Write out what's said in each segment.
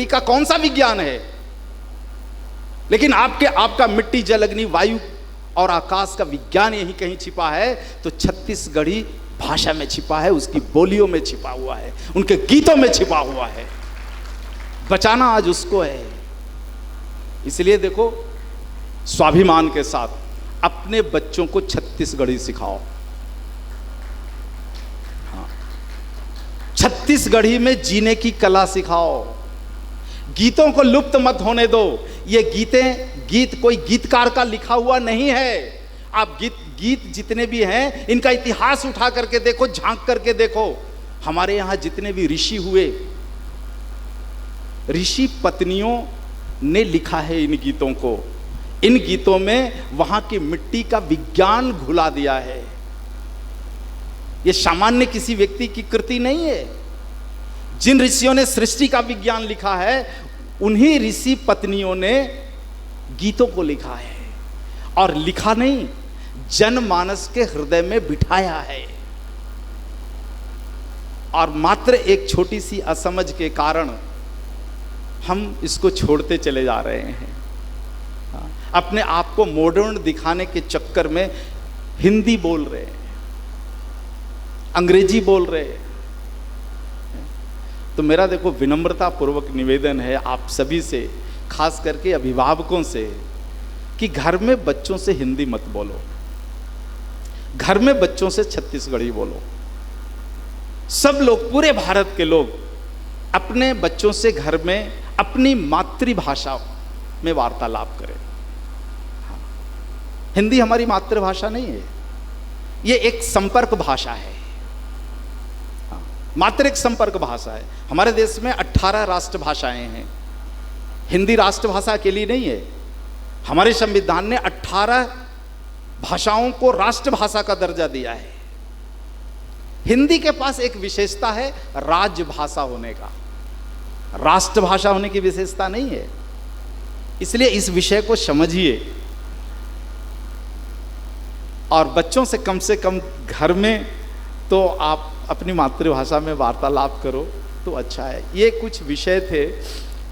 का कौन सा विज्ञान है? लेकिन आपका मिट्टी, जल, अग्नि, वायु और आकाश का विज्ञान यही कहीं छिपा है तो छत्तीसगढ़ी भाषा में छिपा है, उसकी बोलियों में छिपा हुआ है, उनके गीतों में छिपा हुआ है। बचाना आज उसको है। इसलिए देखो, स्वाभिमान के साथ अपने बच्चों को छत्तीसगढ़ी सिखाओ। हाँ, छत्तीसगढ़ी में जीने की कला सिखाओ। गीतों को लुप्त मत होने दो। ये गीत कोई गीतकार का लिखा हुआ नहीं है। आप गीत जितने भी हैं, इनका इतिहास उठा करके देखो, झांक करके देखो। हमारे यहां जितने भी ऋषि हुए, ऋषि पत्नियों ने लिखा है इन गीतों को। इन गीतों में वहां की मिट्टी का विज्ञान घुला दिया है। यह सामान्य किसी व्यक्ति की कृति नहीं है। जिन ऋषियों ने सृष्टि का विज्ञान लिखा है, उन्हीं ऋषि पत्नियों ने गीतों को लिखा है। और लिखा नहीं, जनमानस के हृदय में बिठाया है। और मात्र एक छोटी सी असमझ के कारण हम इसको छोड़ते चले जा रहे हैं। अपने आप को मॉडर्न दिखाने के चक्कर में हिंदी बोल रहे हैं, अंग्रेजी बोल रहे हैं। तो मेरा देखो विनम्रता पूर्वक निवेदन है आप सभी से, खास करके अभिभावकों से, कि घर में बच्चों से हिंदी मत बोलो, घर में बच्चों से छत्तीसगढ़ी बोलो। सब लोग, पूरे भारत के लोग अपने बच्चों से घर में अपनी मातृभाषा में वार्तालाप करें। हिंदी हमारी मातृभाषा नहीं है, ये एक संपर्क भाषा है। मात्र एक संपर्क भाषा है। हमारे देश में 18 राष्ट्रभाषाएं हैं। हिंदी राष्ट्रभाषा के लिए नहीं है। हमारे संविधान ने 18 भाषाओं को राष्ट्रभाषा का दर्जा दिया है। हिंदी के पास एक विशेषता है राजभाषा होने का, राष्ट्रभाषा होने की विशेषता नहीं है। इसलिए इस विषय को समझिए और बच्चों से कम घर में तो आप अपनी मातृभाषा में वार्तालाप करो तो अच्छा है। ये कुछ विषय थे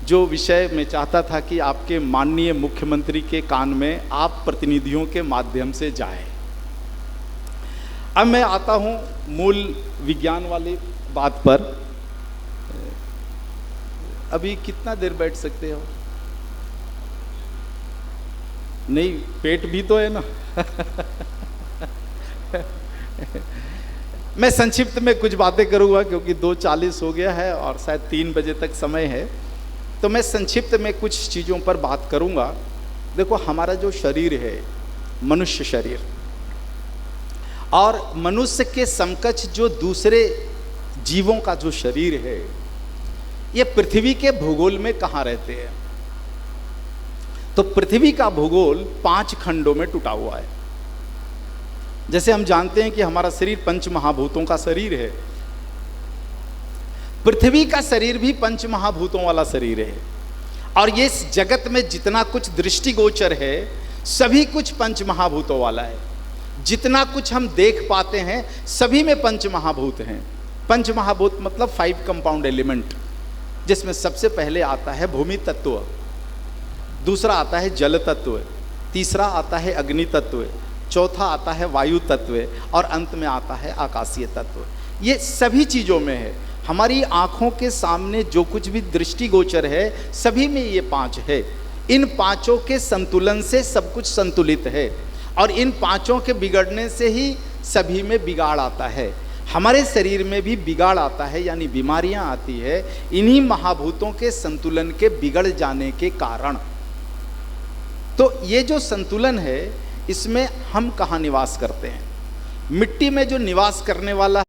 जो विषय मैं चाहता था कि आपके माननीय मुख्यमंत्री के कान में आप प्रतिनिधियों के माध्यम से जाए। अब मैं आता हूँ मूल विज्ञान वाली बात पर। अभी कितना देर बैठ सकते हो? नहीं, पेट भी तो है ना। मैं संक्षिप्त में कुछ बातें करूंगा क्योंकि 2:40 हो गया है और शायद 3 बजे तक समय है। तो मैं संक्षिप्त में कुछ चीज़ों पर बात करूंगा। देखो, हमारा जो शरीर है, मनुष्य शरीर, और मनुष्य के समकक्ष जो दूसरे जीवों का जो शरीर है, ये पृथ्वी के भूगोल में कहाँ रहते हैं? तो पृथ्वी का भूगोल 5 खंडों में टूटा हुआ है। जैसे हम जानते हैं कि हमारा शरीर 5 महाभूतों का शरीर है, पृथ्वी का शरीर भी 5 महाभूतों वाला शरीर है। और ये इस जगत में जितना कुछ दृष्टिगोचर है, सभी कुछ 5 महाभूतों वाला है। जितना कुछ हम देख पाते हैं, सभी में 5 महाभूत हैं। 5 महाभूत मतलब 5 कंपाउंड एलिमेंट, जिसमें सबसे पहले आता है भूमि तत्व, दूसरा आता है जल तत्व, तीसरा आता है अग्नि तत्व, चौथा आता है वायु तत्व और अंत में आता है आकाशीय तत्व। ये सभी चीज़ों में है। हमारी आँखों के सामने जो कुछ भी दृष्टिगोचर है, सभी में ये 5 है। इन 5 के संतुलन से सब कुछ संतुलित है और इन 5 के बिगड़ने से ही सभी में बिगाड़ आता है। हमारे शरीर में भी बिगाड़ आता है, यानी बीमारियां आती है इन्हीं महाभूतों के संतुलन के बिगड़ जाने के कारण। तो ये जो संतुलन है, इसमें हम कहाँ निवास करते हैं? मिट्टी में जो निवास करने वाला